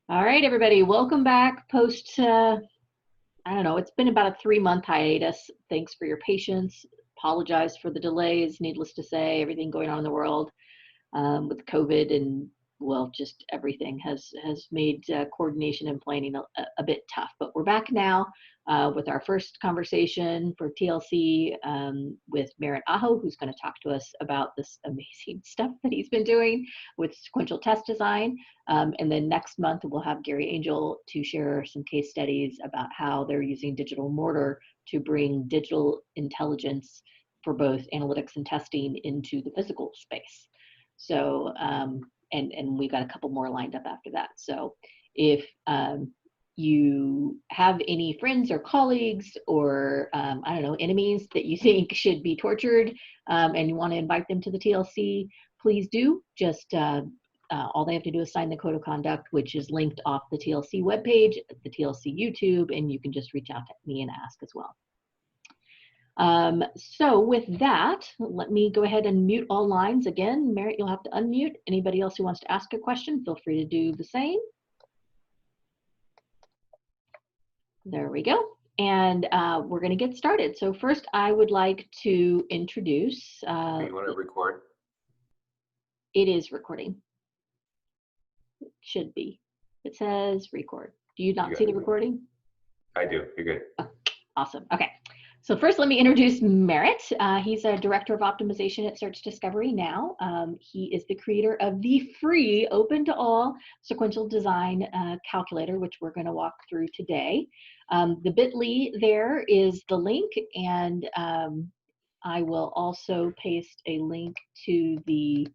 All right, everybody, welcome back post, I don't know, it's been about a 3-month hiatus. Thanks for your patience. Apologize for the delays, needless to say, everything going on in the world with COVID and, well, just everything has made coordination and planning a bit tough. But we're back now with our first conversation for TLC with Merritt Aho, who's going to talk to us about this amazing stuff that he's been doing with sequential test design. And then next month, we'll have Gary Angel to share some case studies about how they're using digital mortar to bring digital intelligence for both analytics and testing into the physical space. So, and we've got a couple more lined up after that. So if you have any friends or colleagues or, I don't know, enemies that you think should be tortured and you want to invite them to the TLC, please do. Just all they have to do is sign the code of conduct, which is linked off the TLC webpage, the TLC YouTube, and you can just reach out to me and ask as well. So with that, let me go ahead and mute all lines. Again, Merritt, you'll have to unmute. Anybody else who wants to ask a question, feel free to do the same. There we go. And we're going to get started. So first, I would like to introduce. You want to record? It is recording. It should be. It says record. Do you not see the recording? I do. You're good. Oh, awesome. Okay. So first, let me introduce Merritt. He's a director of optimization at Search Discovery now. He is the creator of the free, open to all sequential design calculator, which we're going to walk through today. The bit.ly there is the link, and I will also paste a link to the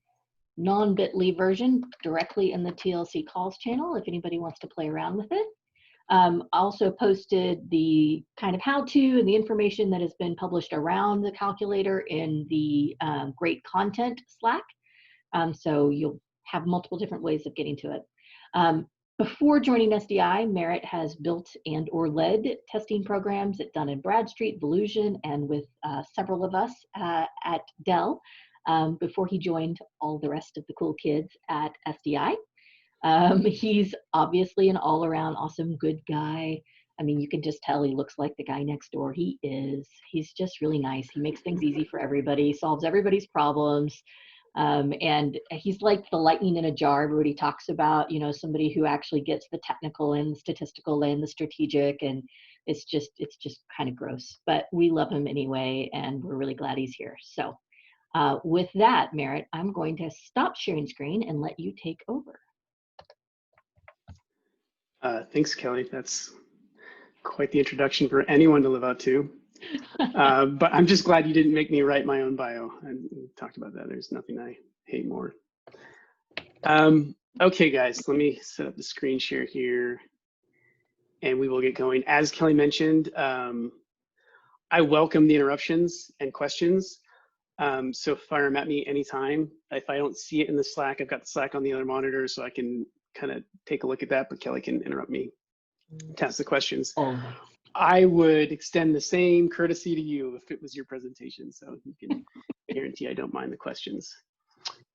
non-bit.ly version directly in the TLC calls channel if anybody wants to play around with it. Also posted the kind of how-to and the information that has been published around the calculator in the great content Slack. So you'll have multiple different ways of getting to it. Before joining SDI, Merritt has built and or led testing programs at Dun & Bradstreet, Volusion, and with several of us at Dell before he joined all the rest of the cool kids at SDI. He's obviously an all-around awesome good guy. I mean, you can just tell he looks like the guy next door. He is. He's just really nice. He makes things easy for everybody, solves everybody's problems. And he's like the lightning in a jar. Everybody talks about, you know, somebody who actually gets the technical and the statistical and the strategic, and it's just kind of gross. But we love him anyway, and we're really glad he's here. So with that, Merritt, I'm going to stop sharing screen and let you take over. Thanks, Kelly. That's quite the introduction for anyone to live up to. But I'm just glad you didn't make me write my own bio. And we talked about that. There's nothing I hate more. Okay, guys, let me set up the screen share here and we will get going. As Kelly mentioned, I welcome the interruptions and questions. So fire them at me anytime. If I don't see it in the Slack, I've got the Slack on the other monitor so I can kind of take a look at that, but Kelly can interrupt me to ask the questions. I would extend the same courtesy to you if it was your presentation, so you can guarantee I don't mind the questions.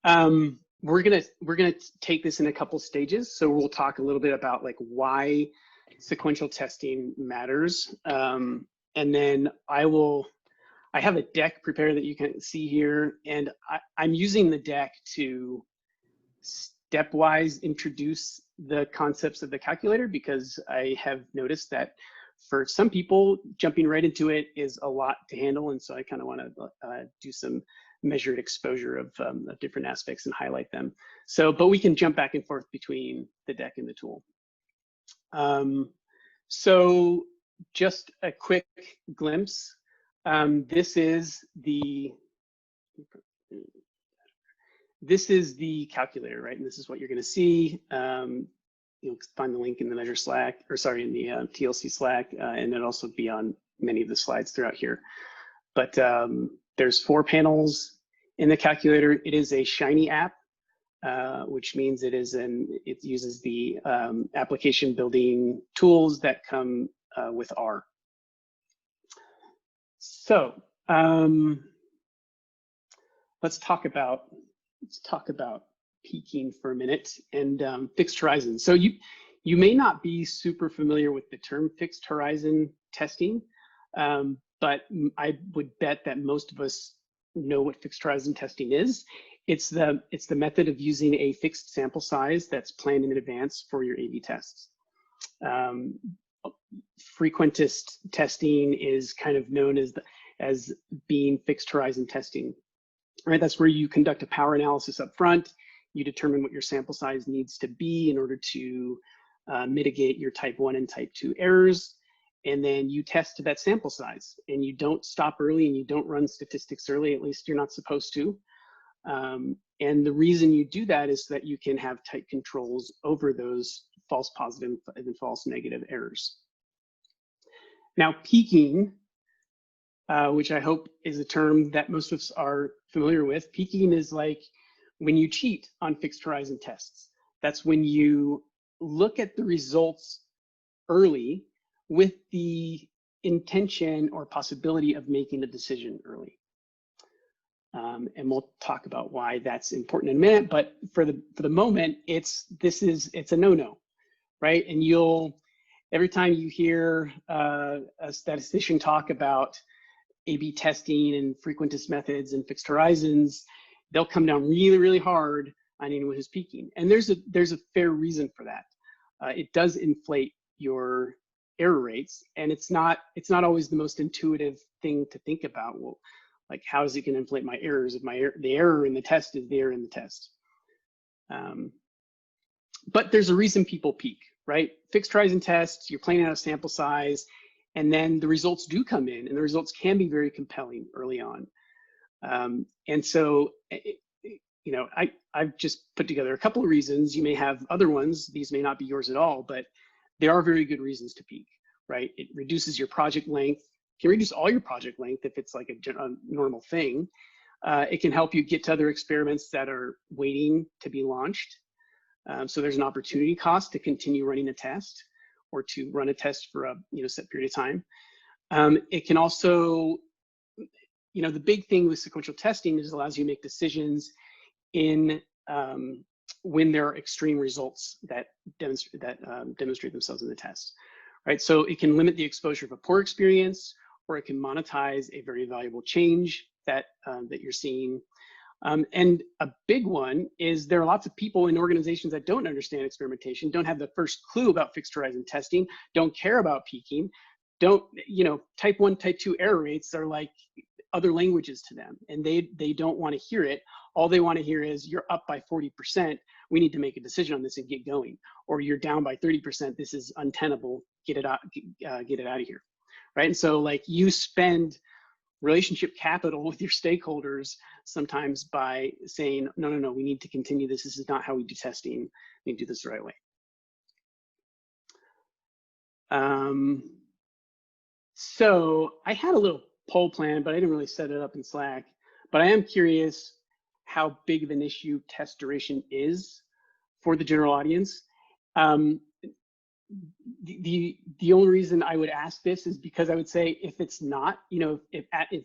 We're gonna take this in a couple stages, so we'll talk a little bit about like why sequential testing matters, and then I have a deck prepared that you can see here, and I'm using the deck to stepwise introduce the concepts of the calculator because I have noticed that for some people, jumping right into it is a lot to handle, and so I kind of want to do some measured exposure of different aspects and highlight them. So, but we can jump back and forth between the deck and the tool. So just a quick glimpse. This is the calculator, right? And this is what you're going to see. You'll find the link in the Measure Slack, or sorry, in the TLC Slack, and it'll also be on many of the slides throughout here. But there's 4 panels in the calculator. It is a Shiny app, which means it uses the application building tools that come with R. So let's talk about peaking for a minute and fixed horizon. So you You may not be super familiar with the term fixed horizon testing, but I would bet that most of us know what fixed horizon testing is. It's the method of using a fixed sample size that's planned in advance for your A/B tests. Frequentist testing is kind of known as being fixed horizon testing, right? That's where you conduct a power analysis up front. You determine what your sample size needs to be in order to mitigate your type 1 and type 2 errors. And then you test to that sample size, and you don't stop early and you don't run statistics early, at least you're not supposed to. And the reason you do that is so that you can have tight controls over those false positive and false negative errors. Now, peaking, which I hope is a term that most of us are familiar with. Peaking is like when you cheat on fixed horizon tests. That's when you look at the results early with the intention or possibility of making a decision early. And we'll talk about why that's important in a minute, but for the moment, it's a no-no, right? And every time you hear a statistician talk about A/B testing and frequentist methods and fixed horizons, they'll come down really, really hard on anyone who's peaking. And there's a fair reason for that. It does inflate your error rates, and it's not always the most intuitive thing to think about. Well, like, how is it going to inflate my errors if the error in the test is there in the test? But there's a reason people peak, right? Fixed horizon tests, you're planning out a sample size, and then the results do come in, and the results can be very compelling early on. And so, I've just put together a couple of reasons. You may have other ones. These may not be yours at all, but there are very good reasons to peak, right? It reduces your project length. It can reduce all your project length if it's like a normal thing. It can help you get to other experiments that are waiting to be launched. So there's an opportunity cost to continue running a test or to run a test for a set period of time. It can also, the big thing with sequential testing is it allows you to make decisions in when there are extreme results that demonstrate themselves in the test, right? So it can limit the exposure of a poor experience, or it can monetize a very valuable change that you're seeing. And a big one is there are lots of people in organizations that don't understand experimentation, don't have the first clue about fixed horizon testing, don't care about peaking, type 1, type 2 error rates are like other languages to them, and they don't want to hear it. All they want to hear is, you're up by 40%, we need to make a decision on this and get going, or you're down by 30%, this is untenable, get it out of here, right? And so, like, you spend relationship capital with your stakeholders sometimes by saying, no, we need to continue this. This is not how we do testing. We need to do this the right way. So I had a little poll plan, but I didn't really set it up in Slack. But I am curious how big of an issue test duration is for the general audience. The only reason I would ask this is because I would say, if it's not, if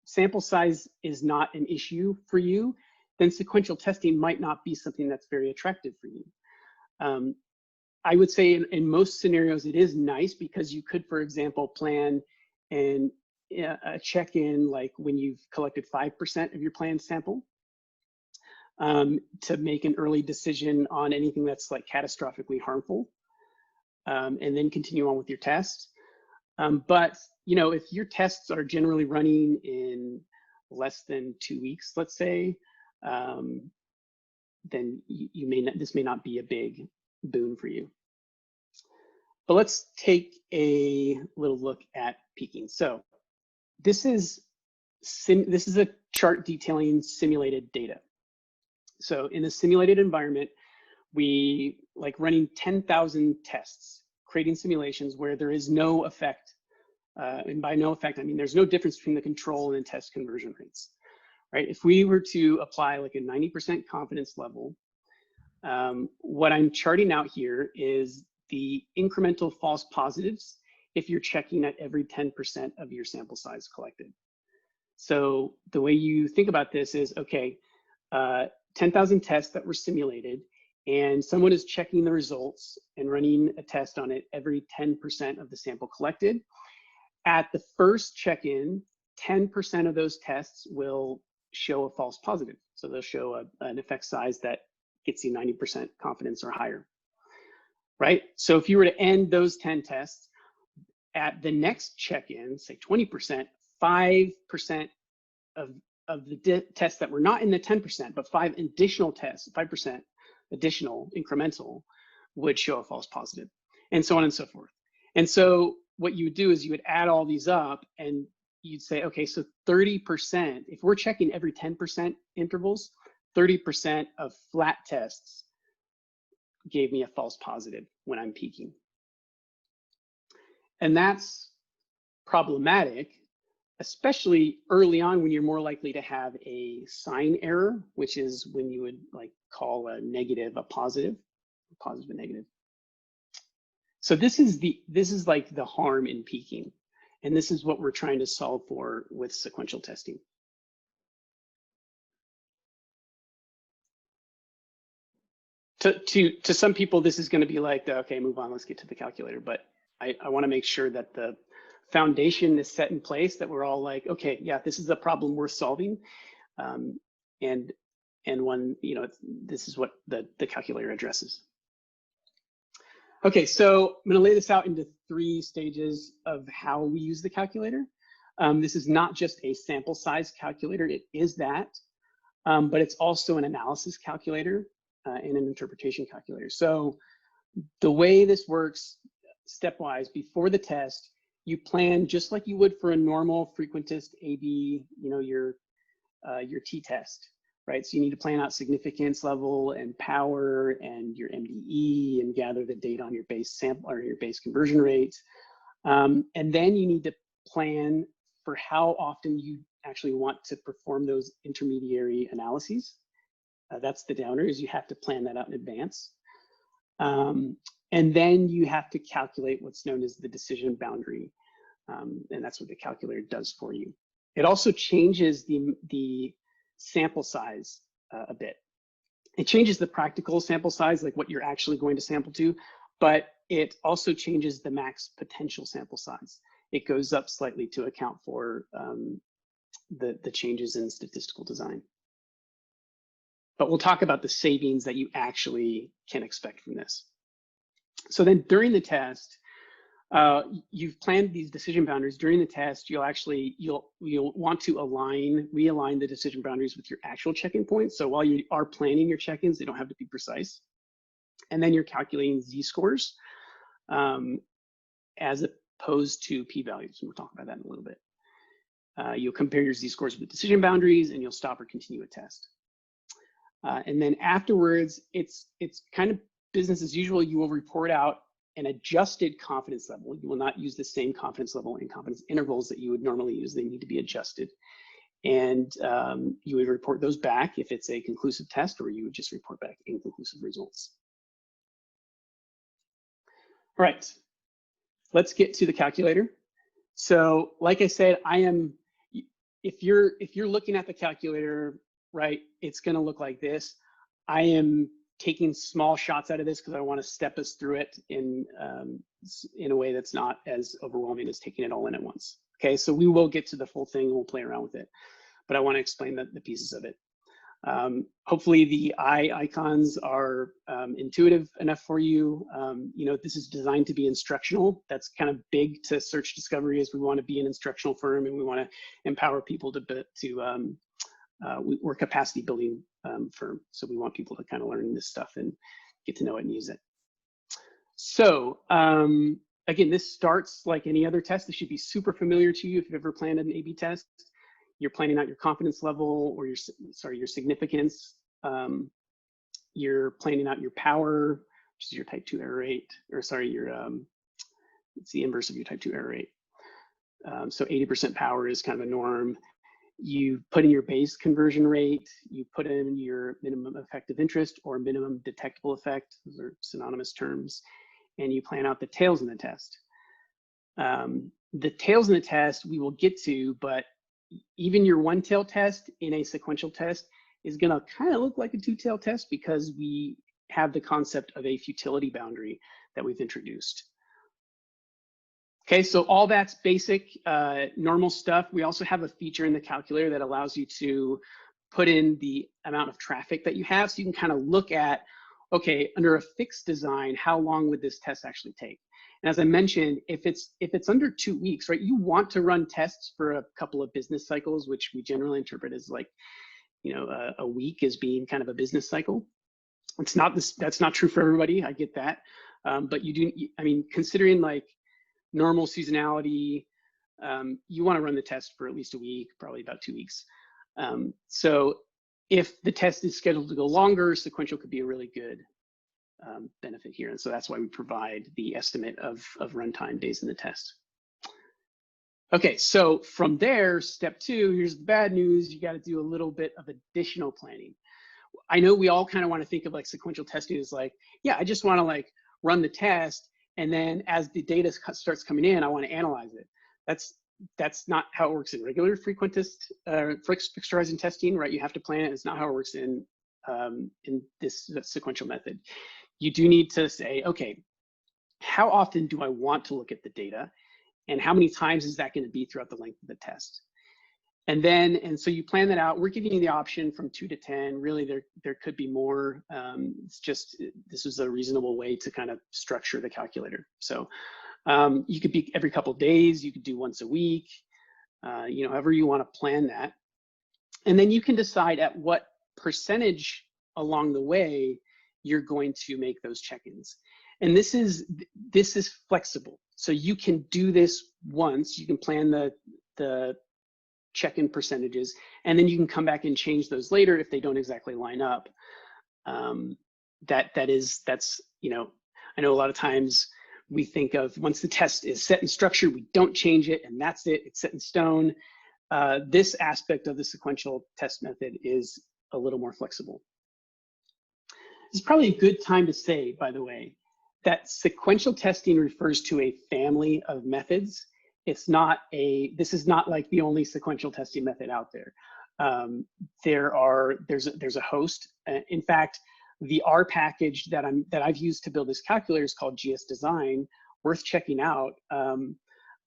sample size is not an issue for you, then sequential testing might not be something that's very attractive for you. I would say in most scenarios, it is nice because you could, for example, plan a check-in like when you've collected 5% of your planned sample to make an early decision on anything that's like catastrophically harmful, and then continue on with your test. But if your tests are generally running in less than 2 weeks, let's say, then this may not be a big boon for you. But let's take a little look at peaking. So this is a chart detailing simulated data. So in a simulated environment, we like running 10,000 tests, creating simulations where there is no effect. And by no effect, I mean there's no difference between the control and the test conversion rates, right? If we were to apply like a 90% confidence level, what I'm charting out here is the incremental false positives if you're checking at every 10% of your sample size collected. So the way you think about this is, okay, 10,000 tests that were simulated, and someone is checking the results and running a test on it every 10% of the sample collected. At the first check-in, 10% of those tests will show a false positive. So they'll show an effect size that gets you 90% confidence or higher, right? So if you were to end those 10 tests, at the next check-in, say 20%, 5% of the tests that were not in the 10%, but 5 additional tests, 5% additional incremental, would show a false positive, and so on and so forth. And so what you would do is you would add all these up and you'd say, okay, so 30%, if we're checking every 10% intervals, 30% of flat tests gave me a false positive when I'm peaking. And that's problematic, especially early on when you're more likely to have a sign error, which is when you would like call a negative a positive a negative. So this is like the harm in peaking. And this is what we're trying to solve for with sequential testing. To some people, this is going to be like, okay, move on, let's get to the calculator. But I want to make sure that the foundation is set in place, that we're all like, okay, yeah, this is a problem worth solving. And when, you know, this is what the calculator addresses. Okay, so I'm going to lay this out into 3 stages of how we use the calculator. This is not just a sample size calculator, it is that, but it's also an analysis calculator and an interpretation calculator. So the way this works stepwise, before the test, you plan just like you would for a normal frequentist AB, you know, your t-test. Right, so you need to plan out significance level and power and your MDE and gather the data on your base sample or your base conversion rate. And then you need to plan for how often you actually want to perform those intermediary analyses. That's the downer, is you have to plan that out in advance. And then you have to calculate what's known as the decision boundary. And that's what the calculator does for you. It also changes the sample size a bit. It changes the practical sample size, like what you're actually going to sample to, but it also changes the max potential sample size. It goes up slightly to account for the changes in statistical design. But we'll talk about the savings that you actually can expect from this. So then during the test, you've planned these decision boundaries. During the test, you'll want to realign the decision boundaries with your actual check-in points. So while you are planning your check-ins, they don't have to be precise. And then you're calculating z-scores as opposed to p-values. And we'll talk about that in a little bit. You'll compare your z-scores with decision boundaries, and you'll stop or continue a test. And then afterwards, it's kind of business as usual. You will report out an adjusted confidence level. You will not use the same confidence level and confidence intervals that you would normally use. They need to be adjusted. And you would report those back if it's a conclusive test, or you would just report back inconclusive results. All right, let's get to the calculator. So like I said, if you're looking at the calculator, right, it's gonna look like this. I am taking small shots out of this because I want to step us through it in a way that's not as overwhelming as taking it all in at once. Okay, so we will get to the full thing and we'll play around with it, but I want to explain the pieces of it. Hopefully the eye icons are intuitive enough for you. You know, this is designed to be instructional. That's kind of big to search discovery, as we want to be an instructional firm and we want to empower people we're a capacity building firm. So we want people to kind of learn this stuff and get to know it and use it. So again, this starts like any other test. This should be super familiar to you if you've ever planned an A/B test. You're planning out your confidence level or your significance. You're planning out your power, which is your type 2 error rate, or sorry, it's the inverse of your type 2 error rate. So 80% power is kind of a norm. You put in your base conversion rate, you put in your minimum effective interest or minimum detectable effect, those are synonymous terms, and you plan out the tails in the test. The tails in the test we will get to, but even your one-tail test in a sequential test is gonna kind of look like a two-tail test because we have the concept of a futility boundary that we've introduced. Okay, so all that's basic, normal stuff. We also have a feature in the calculator that allows you to put in the amount of traffic that you have, so you can kind of look at, okay, under a fixed design, how long would this test actually take? And as I mentioned, if it's under 2 weeks, right, you want to run tests for a couple of business cycles, which we generally interpret as like, you know, a week as being kind of a business cycle. It's not this, that's not true for everybody, I get that. But you do, I mean, considering like normal seasonality, you want to run the test for at least a week, probably about 2 weeks. So if the test is scheduled to go longer, sequential could be a really good benefit here. And so that's why we provide the estimate of runtime days in the test. Okay, so from there, step 2, here's the bad news. You got to do a little bit of additional planning. I know we all kind of want to think of like sequential testing as like, yeah, I just want to like run the test, and then as the data starts coming in, I want to analyze it. That's not how it works in regular fixed horizon testing, right? You have to plan it. It's not how it works in this sequential method. You do need to say, okay, how often do I want to look at the data, and how many times is that going to be throughout the length of the test? And so you plan that out. We're giving you the option from 2 to 10. Really, there could be more. It's just, this is a reasonable way to kind of structure the calculator. So you could be every couple of days, you could do once a week, you know, however you want to plan that. And then you can decide at what percentage along the way you're going to make those check-ins. And this is flexible. So you can do this once, you can plan the check-in percentages, and then you can come back and change those later if they don't exactly line up. That's, you know, I know a lot of times we think of once the test is set and structured, we don't change it, and that's it, it's set in stone. This aspect of the sequential test method is a little more flexible. This is probably a good time to say, by the way, that sequential testing refers to a family of methods. It's not this is not like the only sequential testing method out there. There's a host. In fact, the R package that I've used to build this calculator is called GS Design, worth checking out.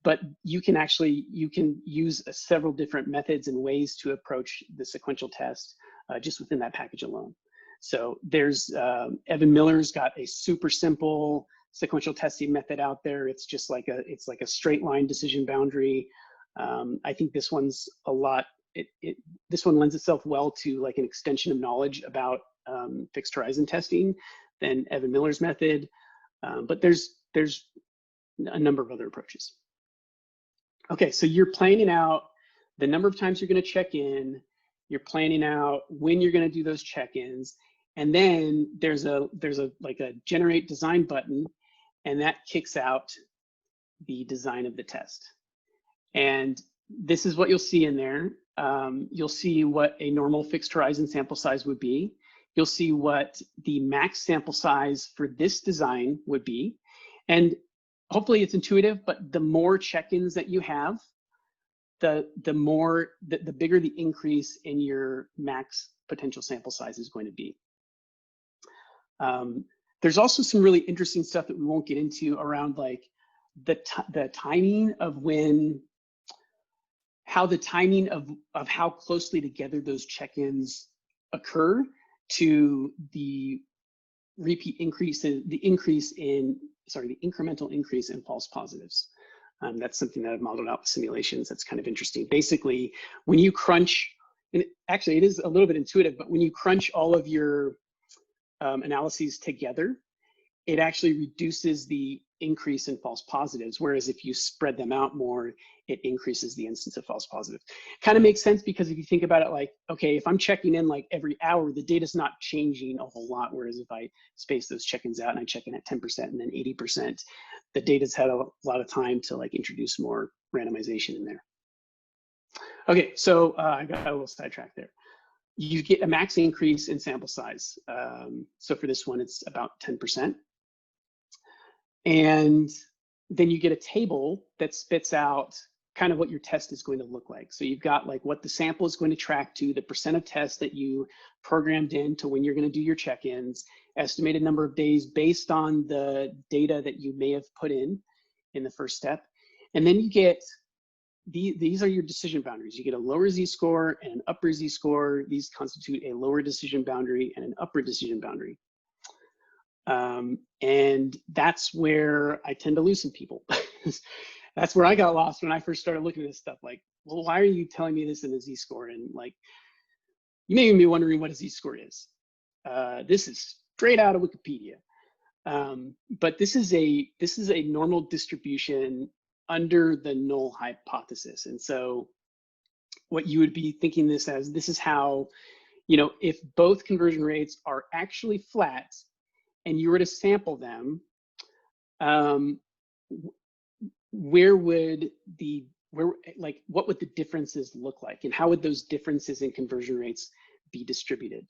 But you can use several different methods and ways to approach the sequential test just within that package alone. So there's Evan Miller's got a super simple sequential testing method out there. It's just like a straight line decision boundary. I think this one's a lot. This one lends itself well to like an extension of knowledge about fixed horizon testing than Evan Miller's method. But there's a number of other approaches. Okay, so you're planning out the number of times you're going to check in. You're planning out when you're going to do those check-ins, and then there's like a generate design button, and that kicks out the design of the test. And this is what you'll see in there. You'll see what a normal fixed horizon sample size would be. You'll see what the max sample size for this design would be. And hopefully it's intuitive, but the more check-ins that you have, the bigger the increase in your max potential sample size is going to be. There's also some really interesting stuff that we won't get into around like the timing of how the timing of how closely together those check-ins occur to the repeat increase in the incremental increase in false positives. That's something that I've modeled out with simulations. That's kind of interesting. Basically, when you crunch, and actually it is a little bit intuitive, but when you crunch all of your analyses together, it actually reduces the increase in false positives. Whereas if you spread them out more, it increases the instance of false positives. Kind of makes sense because if you think about it like, okay, if I'm checking in like every hour, the data's not changing a whole lot. Whereas if I space those check-ins out and I check in at 10% and then 80%, the data's had a lot of time to like introduce more randomization in there. Okay, so I got a little sidetracked there. You get a max increase in sample size. So for this one, it's about 10%. And then you get a table that spits out kind of what your test is going to look like. So you've got like what the sample is going to track to, the percent of tests that you programmed in to when you're going to do your check-ins, estimated number of days based on the data that you may have put in the first step. And then you get, these are your decision boundaries. You get a lower z-score and an upper z-score. These constitute a lower decision boundary and an upper decision boundary. And that's where I tend to lose some people. That's where I got lost when I first started looking at this stuff. Like, well, why are you telling me this in a z-score? And like, you may even be wondering what a z-score is. This is straight out of Wikipedia. But this is a normal distribution under the null hypothesis. And so what you would be thinking this as, this is how, you know, if both conversion rates are actually flat and you were to sample them, what would the differences look like, and how would those differences in conversion rates be distributed?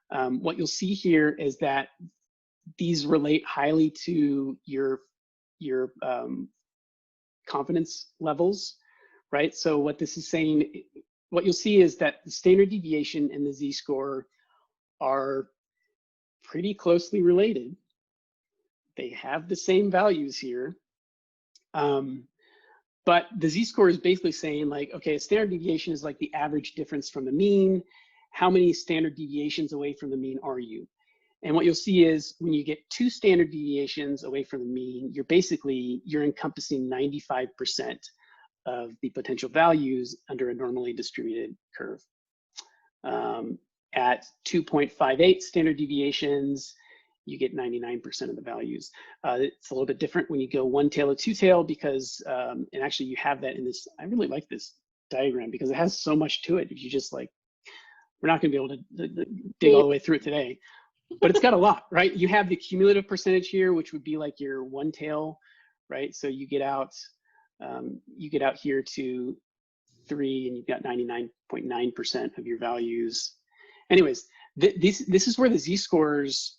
What you'll see here is that these relate highly to your confidence levels, right? So what this is saying, what you'll see is that the standard deviation and the z-score are pretty closely related. They have the same values here. But the z-score is basically saying like, okay, a standard deviation is like the average difference from the mean. How many standard deviations away from the mean are you? And what you'll see is when you get 2 standard deviations away from the mean, you're encompassing 95% of the potential values under a normally distributed curve. At 2.58 standard deviations, you get 99% of the values. It's a little bit different when you go 1 tail or 2 tail because, and actually you have that in this, I really like this diagram because it has so much to it. If you just like, we're not gonna be able to dig all the way through it today, but it's got a lot, right? You have the cumulative percentage here, which would be like your 1 tail, right? So you get out here to 3 and you've got 99.9% of your values. Anyways, this is where the z-scores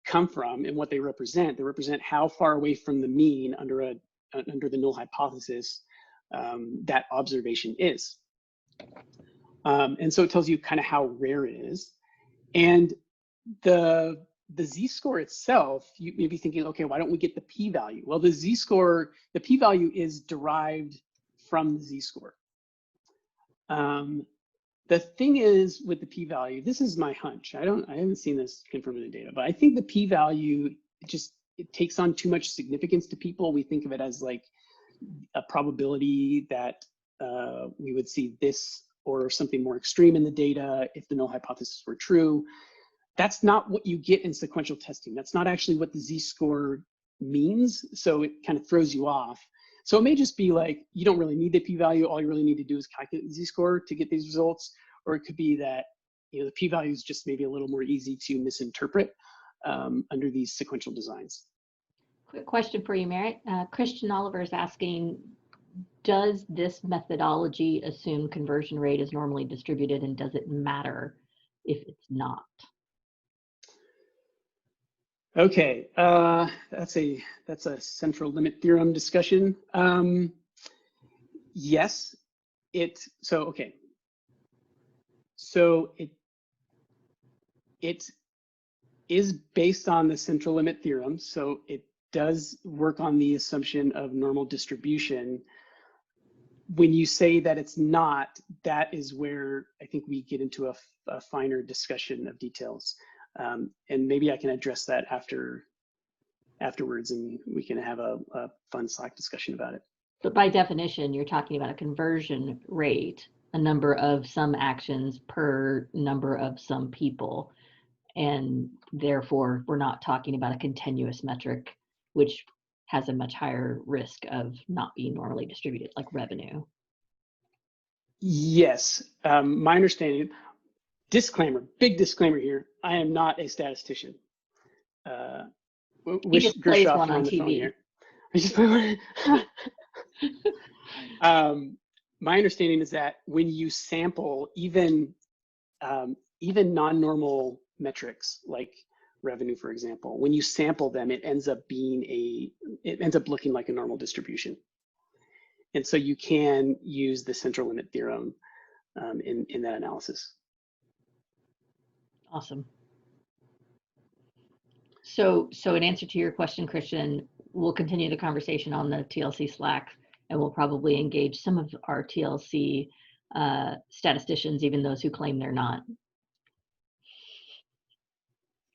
come from and what they represent. They represent how far away from the mean under the null hypothesis that observation is. And so it tells you kind of how rare it is. And the z-score itself, you may be thinking, okay, why don't we get the p-value? Well, the z-score, the p-value is derived from the z-score. The thing is with the p-value, this is my hunch. I haven't seen this confirmed in the data, but I think the p-value it takes on too much significance to people. We think of it as like a probability that we would see this or something more extreme in the data if the null hypothesis were true. That's not what you get in sequential testing. That's not actually what the z-score means. So it kind of throws you off. So it may just be like, you don't really need the p-value. All you really need to do is calculate the z-score to get these results. Or it could be that, you know, the p-value is just maybe a little more easy to misinterpret under these sequential designs. Quick question for you, Merritt. Christian Oliver is asking, does this methodology assume conversion rate is normally distributed, and does it matter if it's not? Okay, that's a central limit theorem discussion. Yes, so it is based on the central limit theorem. So it does work on the assumption of normal distribution. When you say that it's not, that is where I think we get into a finer discussion of details. And maybe I can address that afterwards, and we can have a fun Slack discussion about it. But by definition, you're talking about a conversion rate, a number of some actions per number of some people. And therefore, we're not talking about a continuous metric, which has a much higher risk of not being normally distributed, like revenue. Yes, my understanding. Disclaimer, big disclaimer here. I am not a statistician. Wish Gershoff were on the phone here. I just my understanding is that when you sample even non-normal metrics like revenue, for example, when you sample them, it ends up looking like a normal distribution. And so you can use the central limit theorem in that analysis. Awesome. So in answer to your question, Christian, we'll continue the conversation on the TLC Slack, and we'll probably engage some of our TLC statisticians, even those who claim they're not.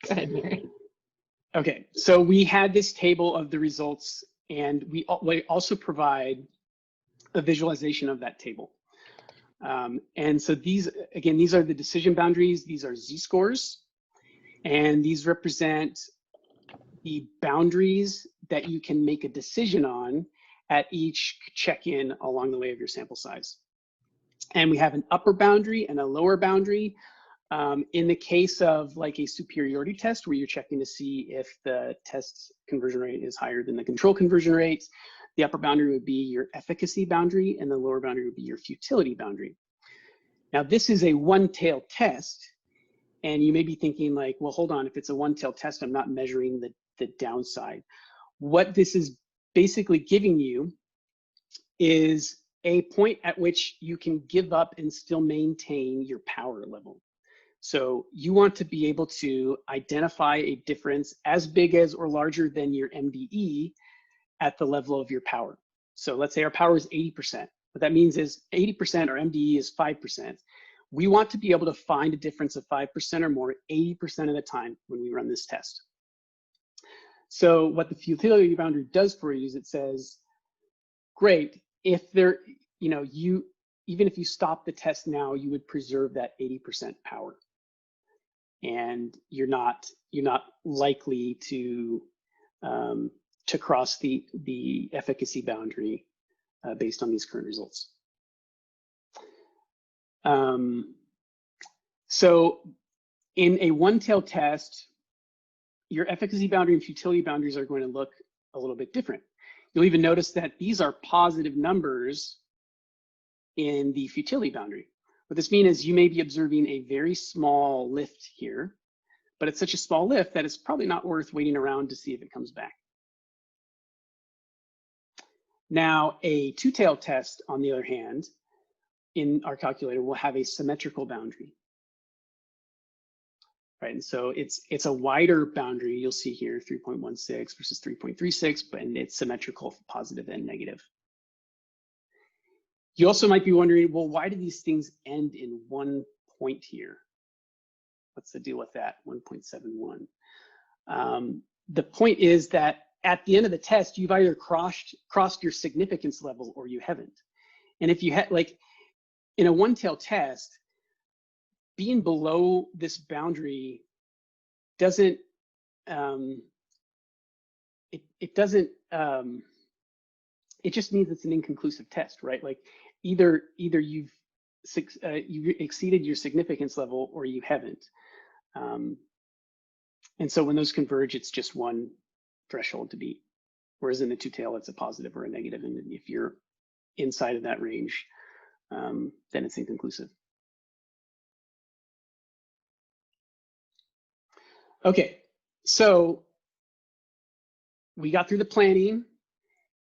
Go ahead, Mary. Okay, so we had this table of the results, and we also provide a visualization of that table. And so these are the decision boundaries. These are Z-scores, and these represent the boundaries that you can make a decision on at each check-in along the way of your sample size. And we have an upper boundary and a lower boundary. In the case of like a superiority test where you're checking to see if the test conversion rate is higher than the control conversion rate, the upper boundary would be your efficacy boundary and the lower boundary would be your futility boundary. Now this is a one-tailed test, and you may be thinking like, well, hold on, if it's a one-tailed test, I'm not measuring the downside. What this is basically giving you is a point at which you can give up and still maintain your power level. So you want to be able to identify a difference as big as or larger than your MDE at the level of your power. So let's say our power is 80%. What that means is 80% or MDE is 5%. We want to be able to find a difference of 5% or more 80% of the time when we run this test. So what the futility boundary does for you is it says, great, if there, even if you stop the test now, you would preserve that 80% power. And you're not likely to cross the efficacy boundary based on these current results. So in a one-tail test, your efficacy boundary and futility boundaries are going to look a little bit different. You'll even notice that these are positive numbers in the futility boundary. What this means is you may be observing a very small lift here, but it's such a small lift that it's probably not worth waiting around to see if it comes back. Now, a two-tailed test, on the other hand, in our calculator will have a symmetrical boundary. Right, and so it's a wider boundary. You'll see here 3.16 versus 3.36, but it's symmetrical, positive and negative. You also might be wondering, well, why do these things end in 1 point here? What's the deal with that, 1.71? The point is that at the end of the test, you've either crossed your significance level or you haven't. And if you had, like, in a one-tailed test, being below this boundary doesn't, it just means it's an inconclusive test, right? Like either you've exceeded your significance level or you haven't. And so when those converge, it's just one threshold to beat. Whereas in the two-tail, it's a positive or a negative. And if you're inside of that range, then it's inconclusive. Okay, so we got through the planning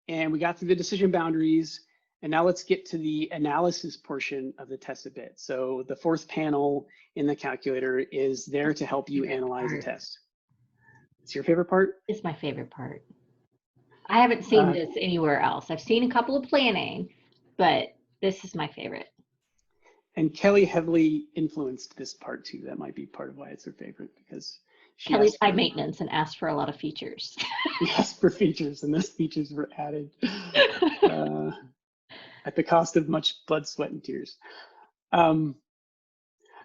and we got through the decision boundaries, and now let's get to the analysis portion of the test a bit. So the fourth panel in the calculator is there to help you analyze a test. It's your favorite part? It's my favorite part. I haven't seen this anywhere else. I've seen a couple of planning, but this is my favorite. And Kelly heavily influenced this part too. That might be part of why it's her favorite, because Kelly's high maintenance and asked for a lot of features. She asked for features, and those features were added at the cost of much blood, sweat, and tears.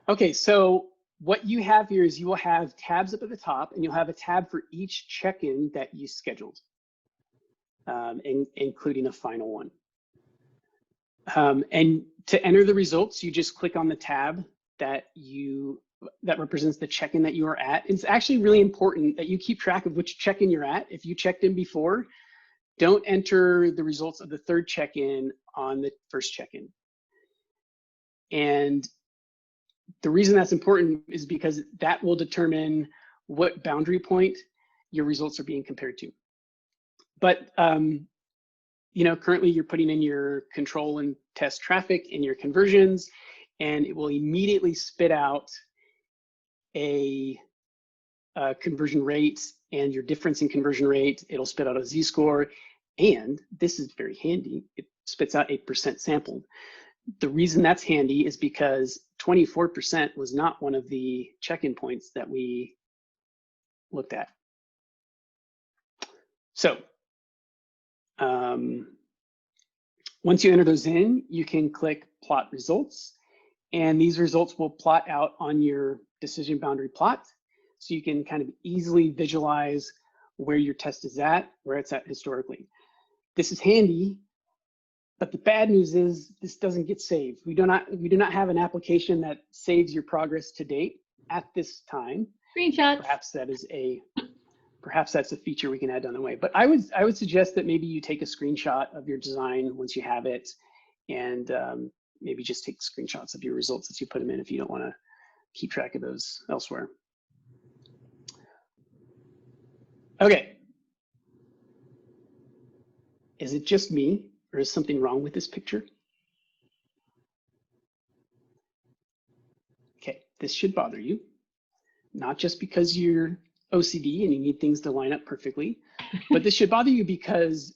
Okay, so what you have here is you will have tabs up at the top, and you'll have a tab for each check-in that you scheduled, including a final one. And to enter the results, you just click on the tab that represents the check-in that you are at. It's actually really important that you keep track of which check-in you're at. If you checked in before, don't enter the results of the third check-in on the first check-in. And the reason that's important is because that will determine what boundary point your results are being compared to. But currently you're putting in your control and test traffic in your conversions, and it will immediately spit out a conversion rate and your difference in conversion rate. It'll spit out a Z-score, and this is very handy. It spits out 8% sampled. The reason that's handy is because 24% was not one of the check-in points that we looked at. So once you enter those in, you can click plot results, and these results will plot out on your decision boundary plot. So you can kind of easily visualize where your test is at, where it's at historically. This is handy, but the bad news is this doesn't get saved. We do not have an application that saves your progress to date at this time. Screenshots. Perhaps that's a feature we can add down the way. But I would suggest that maybe you take a screenshot of your design once you have it, and maybe just take screenshots of your results as you put them in if you don't want to keep track of those elsewhere. Okay. Is it just me, or is something wrong with this picture? Okay, this should bother you, not just because you're OCD and you need things to line up perfectly, but this should bother you because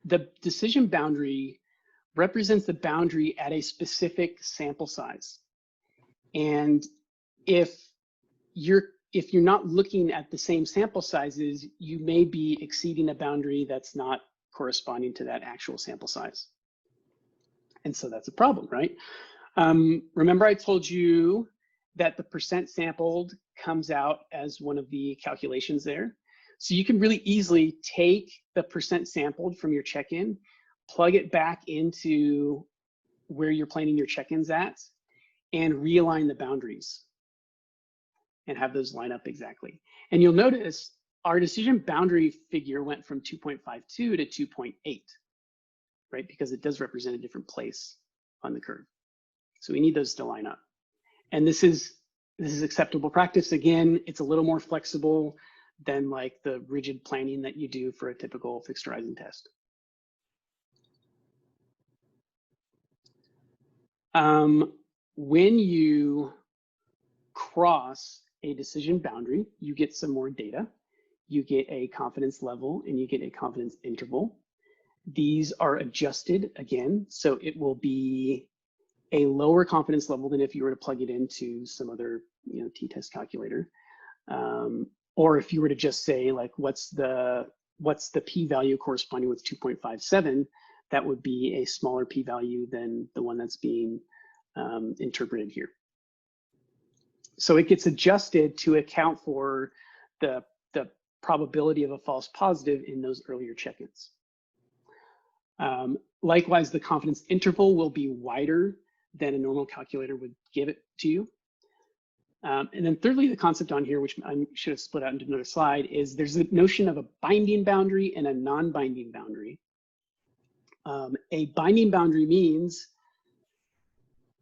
the decision boundary represents the boundary at a specific sample size. And if you're not looking at the same sample sizes, you may be exceeding a boundary that's not corresponding to that actual sample size. And so that's a problem, right? Remember I told you that the percent sampled comes out as one of the calculations there. So you can really easily take the percent sampled from your check-in, plug it back into where you're planning your check-ins at, and realign the boundaries and have those line up exactly. And you'll notice our decision boundary figure went from 2.52 to 2.8, right? Because it does represent a different place on the curve. So we need those to line up. And this is acceptable practice. Again, it's a little more flexible than like the rigid planning that you do for a typical fixed horizon test. When you cross a decision boundary, you get some more data. You get a confidence level and you get a confidence interval. These are adjusted again, so it will be a lower confidence level than if you were to plug it into some other t-test calculator. Or if you were to just say like, what's the p-value corresponding with 2.57, that would be a smaller p-value than the one that's being interpreted here. So it gets adjusted to account for the probability of a false positive in those earlier check-ins. Likewise, the confidence interval will be wider than a normal calculator would give it to you. And then thirdly, the concept on here, which I should have split out into another slide, is there's a notion of a binding boundary and a non-binding boundary. A binding boundary means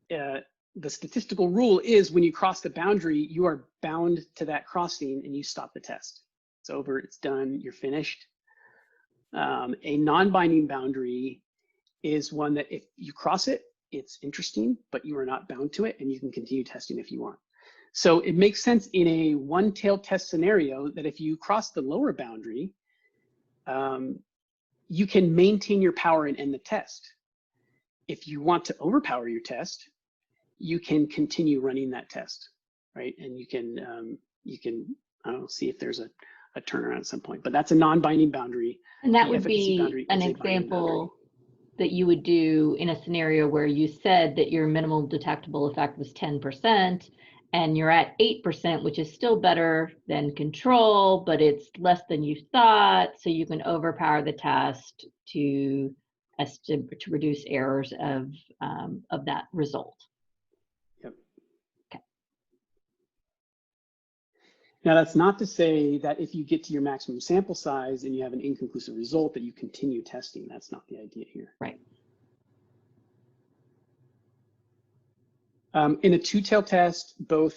the statistical rule is when you cross the boundary, you are bound to that crossing and you stop the test. It's over, it's done, you're finished. A non-binding boundary is one that if you cross it, it's interesting, but you are not bound to it and you can continue testing if you want. So it makes sense in a one-tailed test scenario that if you cross the lower boundary, you can maintain your power and end the test. If you want to overpower your test, you can continue running that test, right? And you can I don't know, see if there's a turnaround at some point, but that's a non-binding boundary. And that would be an example that you would do in a scenario where you said that your minimal detectable effect was 10% and you're at 8%, which is still better than control, but it's less than you thought. So you can overpower the test to reduce errors of that result. Yep. Okay. Now, that's not to say that if you get to your maximum sample size and you have an inconclusive result that you continue testing. That's not the idea here. Right. In a two-tailed test, both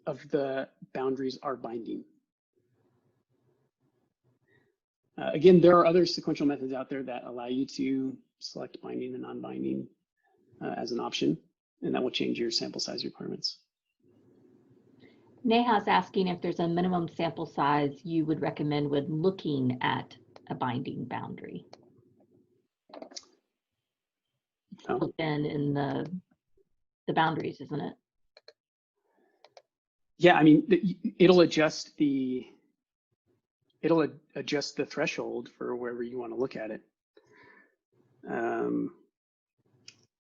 of the boundaries are binding. Again, there are other sequential methods out there that allow you to select binding and non-binding as an option, and that will change your sample size requirements. Neha's asking if there's a minimum sample size you would recommend when looking at a binding boundary. Oh. Built in the boundaries, isn't it? Yeah, I mean, it'll adjust the threshold for wherever you want to look at it.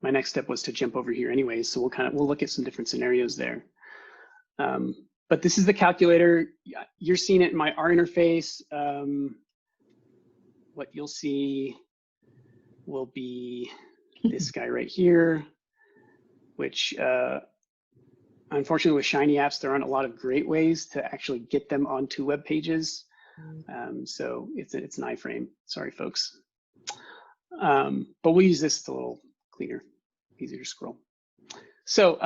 My next step was to jump over here anyway, so we'll look at some different scenarios there. But this is the calculator. You're seeing it in my R interface. What you'll see will be this guy right here, which unfortunately with Shiny apps, there aren't a lot of great ways to actually get them onto web pages. So it's an iframe. Sorry, folks. But we'll use this. It's a little cleaner, easier to scroll. So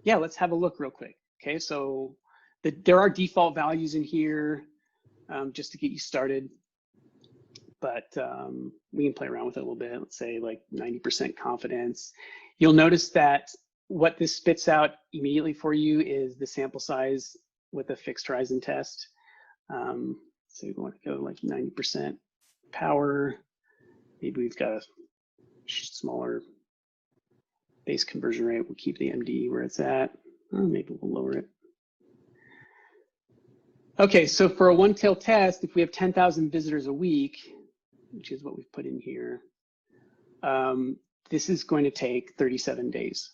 yeah, let's have a look real quick. Okay, so there are default values in here just to get you started. But we can play around with it a little bit. Let's say like 90% confidence. You'll notice that what this spits out immediately for you is the sample size with a fixed horizon test. So we want to go like 90% power. Maybe we've got a smaller base conversion rate. We'll keep the MD where it's at. Or maybe we'll lower it. Okay, so for a one-tail test, if we have 10,000 visitors a week, which is what we've put in here, this is going to take 37 days,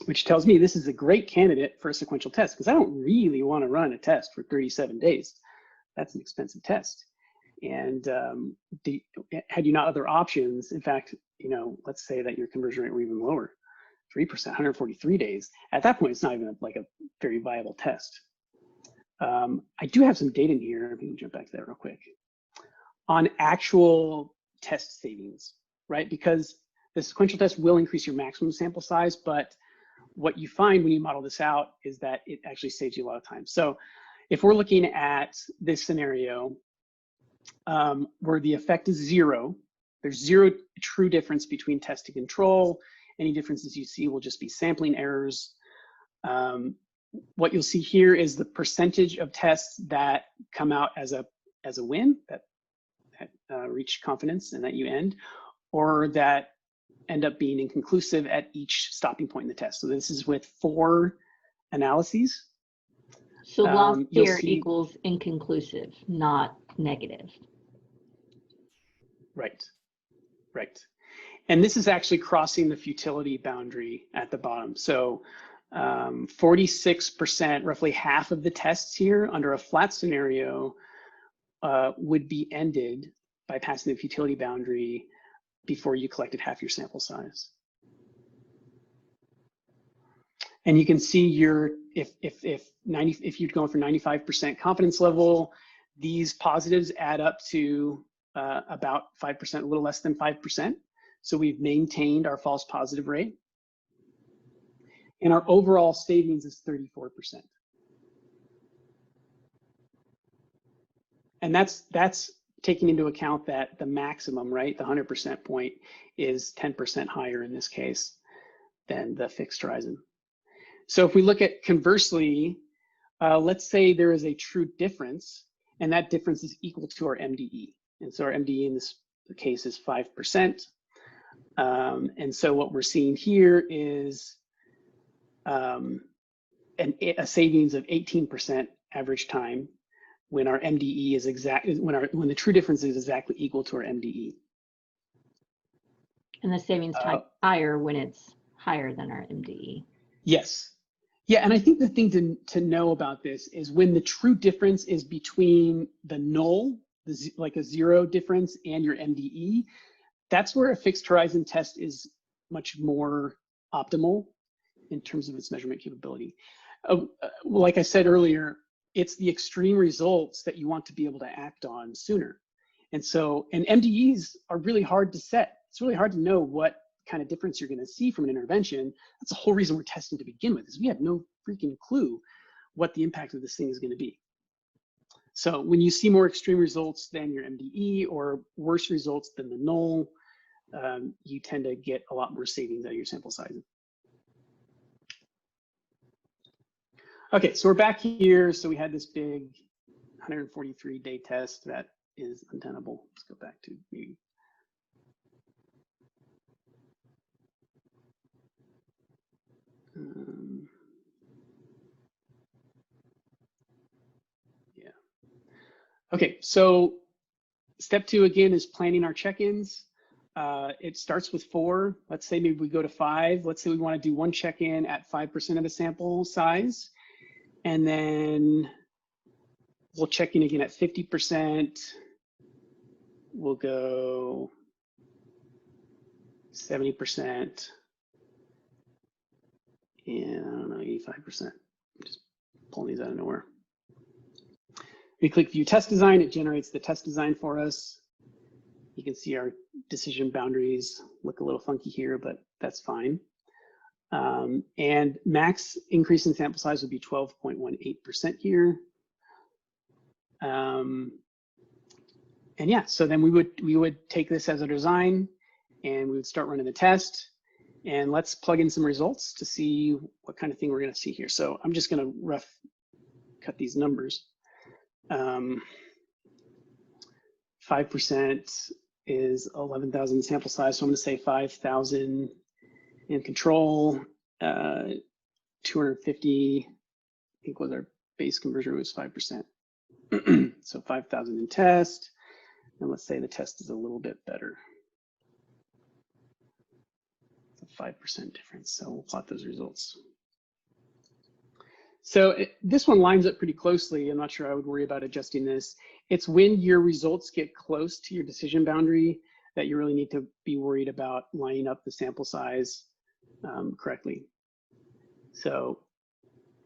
which tells me this is a great candidate for a sequential test because I don't really want to run a test for 37 days. That's an expensive test. And had you not other options, in fact, you know, let's say that your conversion rate were even lower, 3%, 143 days. At that point, it's not even like a very viable test. I do have some data in here. Let me jump back to that real quick. On actual test savings, right? Because the sequential test will increase your maximum sample size, but what you find when you model this out is that it actually saves you a lot of time. So if we're looking at this scenario where the effect is zero, there's zero true difference between test to control. Any differences you see will just be sampling errors. What you'll see here is the percentage of tests that come out as a win, that reach confidence and that you end, or that end up being inconclusive at each stopping point in the test. So this is with 4 analyses. So loss here equals inconclusive, not negative. Right, right. And this is actually crossing the futility boundary at the bottom. So 46%, roughly half of the tests here under a flat scenario would be ended by passing the futility boundary before you collected half your sample size. And you can see if you're going for 95% confidence level, these positives add up to about 5%, a little less than 5%. So we've maintained our false positive rate. And our overall savings is 34%. And that's taking into account that the maximum, right, the 100% point is 10% higher in this case than the fixed horizon. So if we look at conversely, let's say there is a true difference, and that difference is equal to our MDE. And so our MDE in this case is 5%. And so what we're seeing here is a savings of 18% average time when our MDE is when the true difference is exactly equal to our MDE. And the savings time higher when it's higher than our MDE. Yes. Yeah, and I think the thing to know about this is when the true difference is between the null, like a 0 difference, and your MDE, that's where a fixed horizon test is much more optimal in terms of its measurement capability. Like I said earlier, it's the extreme results that you want to be able to act on sooner. And MDEs are really hard to set. It's really hard to know what kind of difference you're going to see from an intervention. That's the whole reason we're testing to begin with, is we have no freaking clue what the impact of this thing is going to be. So when you see more extreme results than your MDE or worse results than the null, you tend to get a lot more savings out of your sample size. Okay, so we're back here. So we had this big 143-day test that is untenable. Let's go back to maybe. Yeah. Okay, so step 2 again is planning our check-ins. It starts with 4. Let's say maybe we go to 5. Let's say we want to do one check-in at 5% of the sample size. And then we'll check in again at 50%. We'll go 70%. And I don't know, 85%. I'm just pulling these out of nowhere. We click View Test Design. It generates the test design for us. You can see our decision boundaries look a little funky here, but that's fine. And max increase in sample size would be 12.18% here. And yeah, so then we would take this as a design and we would start running the test. And let's plug in some results to see what kind of thing we're going to see here. So I'm just going to rough cut these numbers. 5% is 11,000 sample size. So I'm going to say 5,000 in control, 250, I think was our base conversion was 5%. So 5,000 in test. And let's say the test is a little bit better. It's a 5% difference. So we'll plot those results. So this one lines up pretty closely. I'm not sure I would worry about adjusting this. It's when your results get close to your decision boundary that you really need to be worried about lining up the sample size correctly. So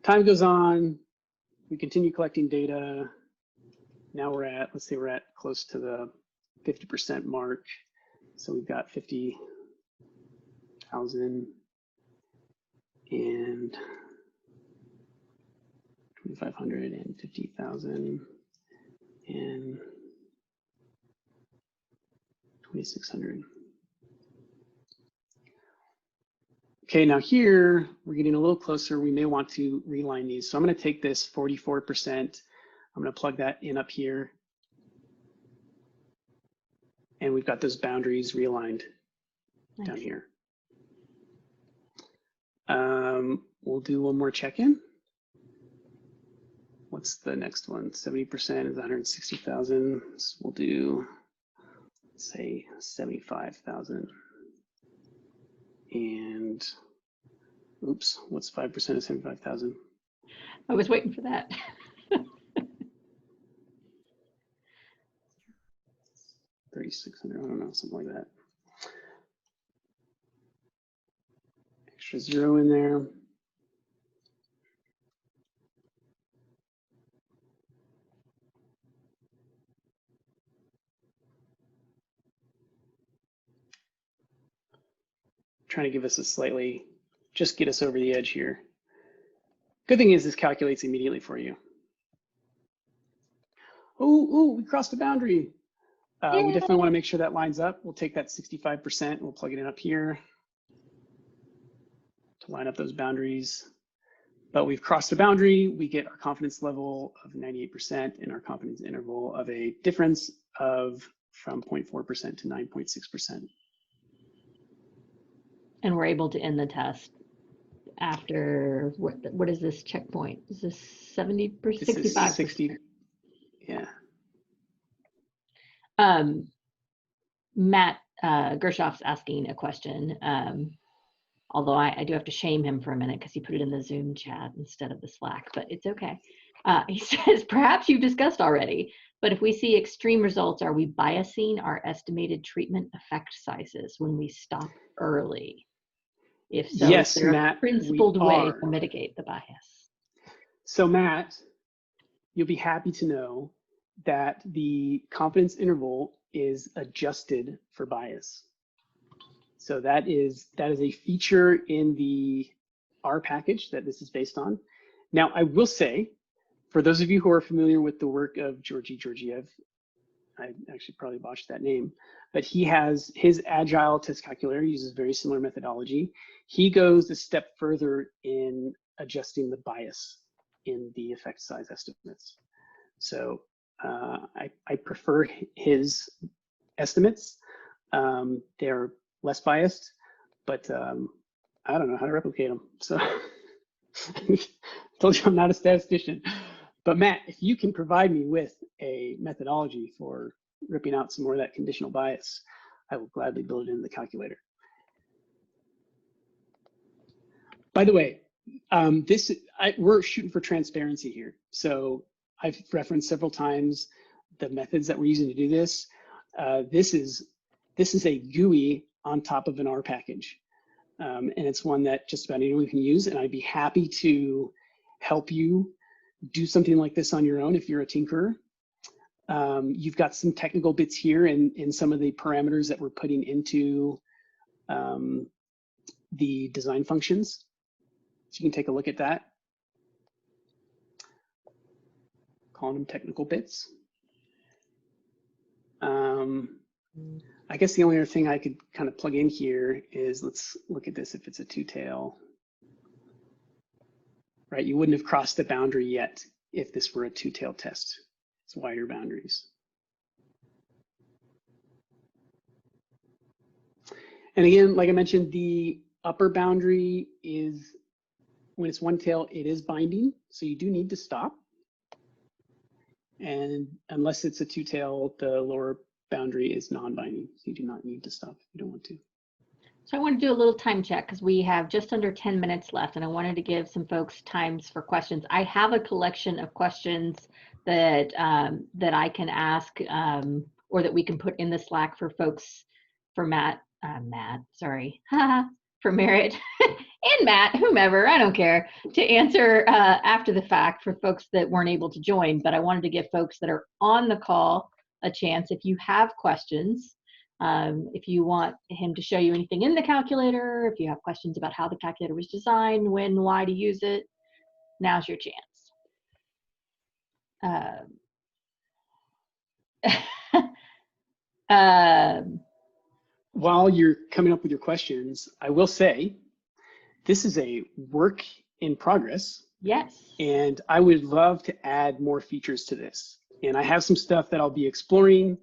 time goes on, we continue collecting data. Now we're at, let's say we're at close to the 50% mark. So we've got 50,000 and 2,500 and 50,000 and 2,600. Okay, now here we're getting a little closer. We may want to reline these. So I'm going to take this 44%. I'm going to plug that in up here. And we've got those boundaries realigned down here. We'll do one more check-in. What's the next one? 70% is 160,000. So we'll do, say, 75,000. And, oops, what's 5% of 75,000? I was waiting for that. 3,600, I don't know, something like that. Extra 0 in there. Trying to give us a slightly, just get us over the edge here. Good thing is this calculates immediately for you. Oh, we crossed the boundary. We definitely want to make sure that lines up. We'll take that 65% and we'll plug it in up here to line up those boundaries. But we've crossed the boundary. We get our confidence level of 98% and our confidence interval of a difference of from 0.4% to 9.6%. And we're able to end the test after, what is this checkpoint? Is this 70%, 65%? 60, yeah. Matt Gershoff's asking a question, although I do have to shame him for a minute because he put it in the Zoom chat instead of the Slack, but it's okay. He says, perhaps you've discussed already, but if we see extreme results, are we biasing our estimated treatment effect sizes when we stop early? If so, yes, is there Matt, a principled way to mitigate the bias? So Matt, you'll be happy to know that the confidence interval is adjusted for bias. So that is a feature in the R package that this is based on. Now, I will say For those of you who are familiar with the work of Georgi Georgiev, I actually probably botched that name, but he has his agile test calculator, uses very similar methodology. He goes a step further in adjusting the bias in the effect size estimates. So I prefer his estimates. They're less biased, but I don't know how to replicate them. So told you I'm not a statistician. But Matt, if you can provide me with a methodology for ripping out some more of that conditional bias, I will gladly build it into the calculator. By the way, we're shooting for transparency here. So I've referenced several times the methods that we're using to do this. This is a GUI on top of an R package. And it's one that just about anyone can use. And I'd be happy to help you do something like this on your own if you're a tinkerer. You've got some technical bits here in some of the parameters that we're putting into the design functions. So you can take a look at that. Calling them technical bits. I guess the only other thing I could kind of plug in here is, let's look at this if it's a two-tail. Right, you wouldn't have crossed the boundary yet if this were a two-tailed test. It's wider boundaries. And again, like I mentioned, the upper boundary is, when it's one tail, it is binding, so you do need to stop. And unless it's a two-tail, the lower boundary is non-binding, so you do not need to stop if you don't want to. So I want to do a little time check because we have just under 10 minutes left, and I wanted to give some folks times for questions. I have a collection of questions that that I can ask or that we can put in the Slack for folks, for for Merritt and Matt, whomever, I don't care, to answer after the fact for folks that weren't able to join. But I wanted to give folks that are on the call a chance. If you have questions, if you want him to show you anything in the calculator, if you have questions about how the calculator was designed, when, why to use it, now's your chance. While you're coming up with your questions, I will say this is a work in progress. Yes. And I would love to add more features to this. And I have some stuff that I'll be exploring.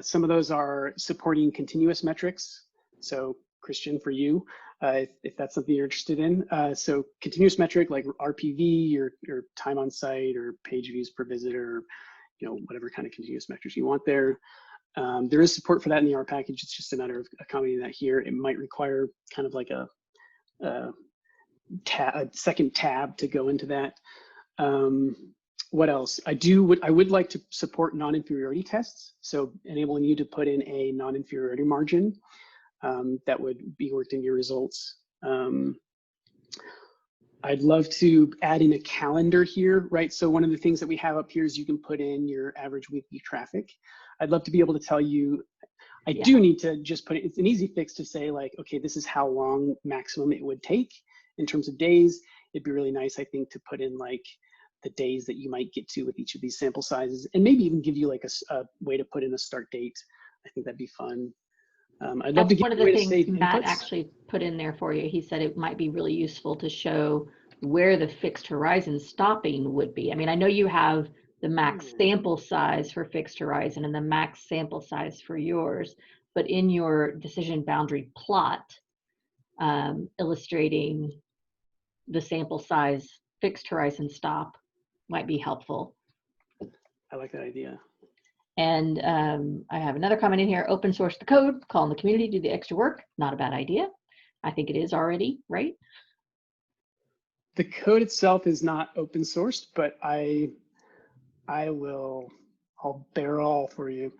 Some of those are supporting continuous metrics. So Christian, for you, if that's something you're interested in. So continuous metric like RPV or time on site or page views per visitor, whatever kind of continuous metrics you want there. There is support for that in the R package. It's just a matter of accommodating that here. It might require kind of like a second tab to go into that. What else? I would like to support non-inferiority tests. So enabling you to put in a non-inferiority margin that would be worked in your results. I'd love to add in a calendar here, right? So one of the things that we have up here is you can put in your average weekly traffic. I'd love to be able to tell you, I do need to just put it, it's an easy fix to say like, okay, this is how long maximum it would take in terms of days. It'd be really nice, I think, to put in like the days that you might get to with each of these sample sizes, and maybe even give you like a way to put in a start date. I think that'd be fun. I'd love to get one of the things Matt actually put in there for you. He said it might be really useful to show where the fixed horizon stopping would be. I mean, I know you have the max sample size for fixed horizon and the max sample size for yours, but in your decision boundary plot, illustrating the sample size fixed horizon stop might be helpful. I like that idea. And I have another comment in here: open source the code, call in the community, do the extra work. Not a bad idea. I think it is already, right? The code itself is not open sourced, but I'll bear all for you.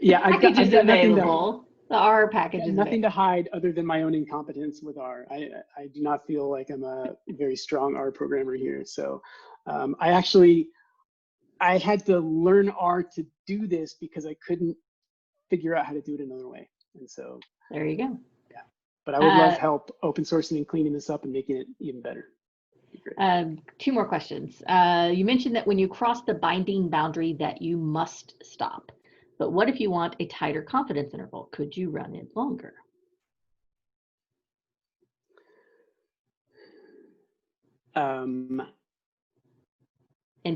Yeah, I've got available. The R package is nothing to hide other than my own incompetence with R. I do not feel like I'm a very strong R programmer here. So I had to learn R to do this because I couldn't figure out how to do it another way. And so there you go. Yeah, but I would love help open sourcing and cleaning this up and making it even better. Two more questions. You mentioned that when you cross the binding boundary that you must stop. But what if you want a tighter confidence interval? Could you run it longer? And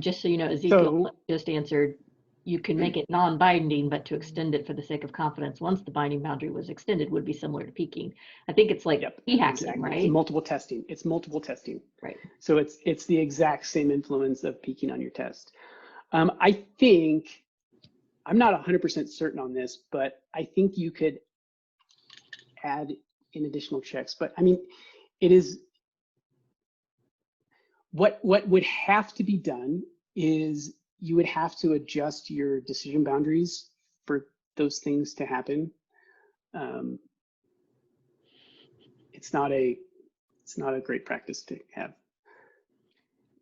just so you know, Ezekiel just answered, you can make it non-binding, but to extend it for the sake of confidence once the binding boundary was extended would be similar to peaking. I think it's like p-hacking, exactly. Right? It's multiple testing. It's multiple testing. Right. So it's the exact same influence of peaking on your test. I think, I'm not 100% certain on this, but I think you could add in additional checks. But I mean, it is, what would have to be done is you would have to adjust your decision boundaries for those things to happen. It's not a great practice to have.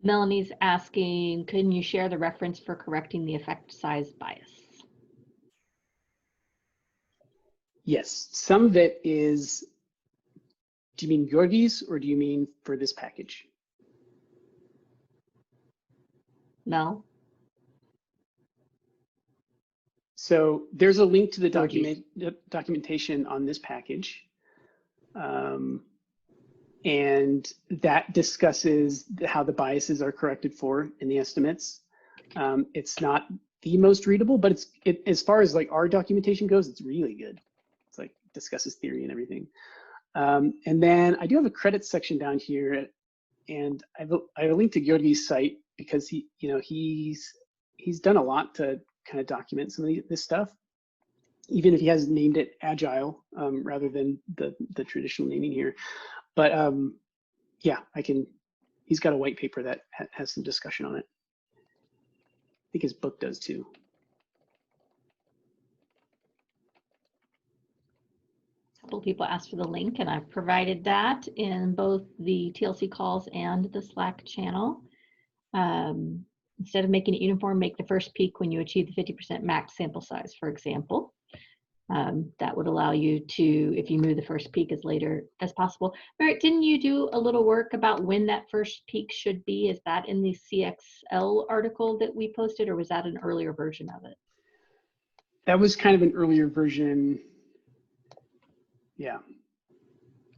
Melanie's asking, can you share the reference for correcting the effect size bias? Yes, some of it is, do you mean Georgi's or do you mean for this package? No. So there's a link to the documentation on this package. And that discusses how the biases are corrected for in the estimates. It's not the most readable, but as far as like our documentation goes, it's really good. It's like discusses theory and everything. And then I do have a credits section down here, and I have a link to Georgi's site because he's done a lot to kind of document some of this stuff, even if he has named it Agile rather than the traditional naming here. But yeah, he's got a white paper that has some discussion on it. I think his book does too. A couple of people asked for the link, and I've provided that in both the TLC calls and the Slack channel. Instead of making it uniform, make the first peak when you achieve the 50% max sample size, for example. That would allow you to, if you move the first peak as later as possible. Merritt, didn't you do a little work about when that first peak should be? Is that in the CXL article that we posted, or was that an earlier version of it? That was kind of an earlier version. Yeah.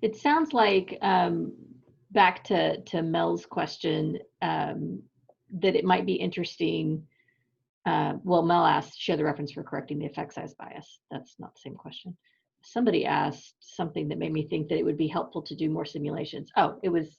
It sounds like, back to Mel's question, that it might be interesting. Well, Mel asked, share the reference for correcting the effect size bias. That's not the same question. Somebody asked something that made me think that it would be helpful to do more simulations. Oh, it was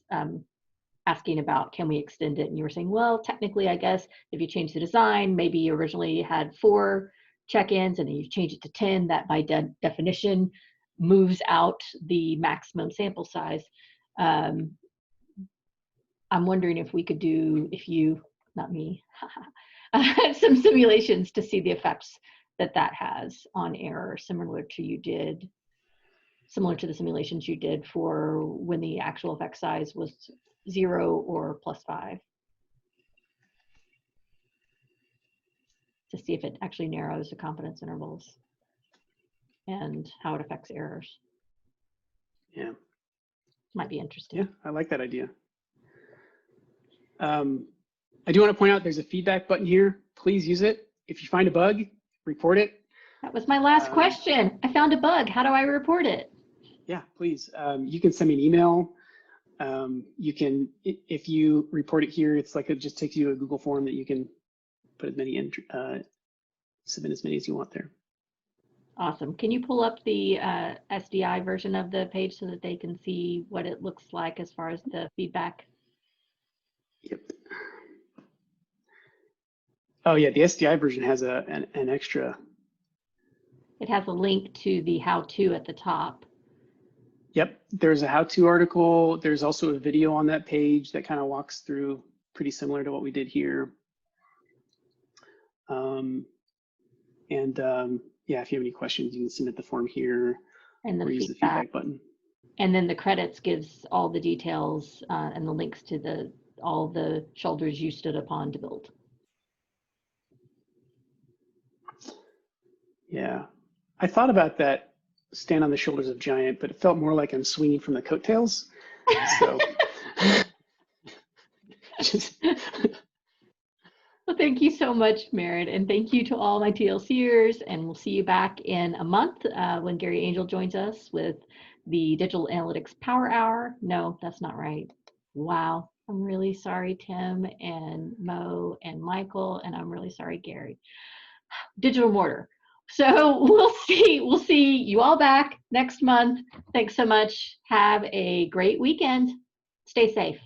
asking about, can we extend it? And you were saying, well, technically, I guess if you change the design, maybe you originally had 4 check-ins and then you change it to 10, that by definition moves out the maximum sample size. I'm wondering if we could do, not me, some simulations to see the effects that has on error, similar to the simulations you did for when the actual effect size was 0 or +5, to see if it actually narrows the confidence intervals and how it affects errors. Yeah. Might be interesting. Yeah, I like that idea. I do want to point out there's a feedback button here. Please use it. If you find a bug, report it. That was my last question. I found a bug. How do I report it? Yeah, please. You can send me an email. You can, if you report it here, it's like it just takes you a Google form that you can put as many submit as many as you want there. Awesome. Can you pull up the SDI version of the page so that they can see what it looks like as far as the feedback? Yep. Oh yeah, the SDI version has an extra. It has a link to the how-to at the top. Yep, there's a how-to article. There's also a video on that page that kind of walks through, pretty similar to what we did here. Yeah, if you have any questions, you can submit the form here or use the feedback button. And then the credits gives all the details and the links to all the shoulders you stood upon to build. Yeah, I thought about that, stand on the shoulders of giant, but it felt more like I'm swinging from the coattails. So Well, thank you so much, Merritt, and thank you to all my TLCers, and we'll see you back in a month when Gary Angel joins us with the Digital Analytics Power Hour. No, that's not right. Wow, I'm really sorry, Tim and Mo and Michael, and I'm really sorry, Gary. Digital Mortar. So we'll see you all back next month. Thanks so much. Have a great weekend. Stay safe.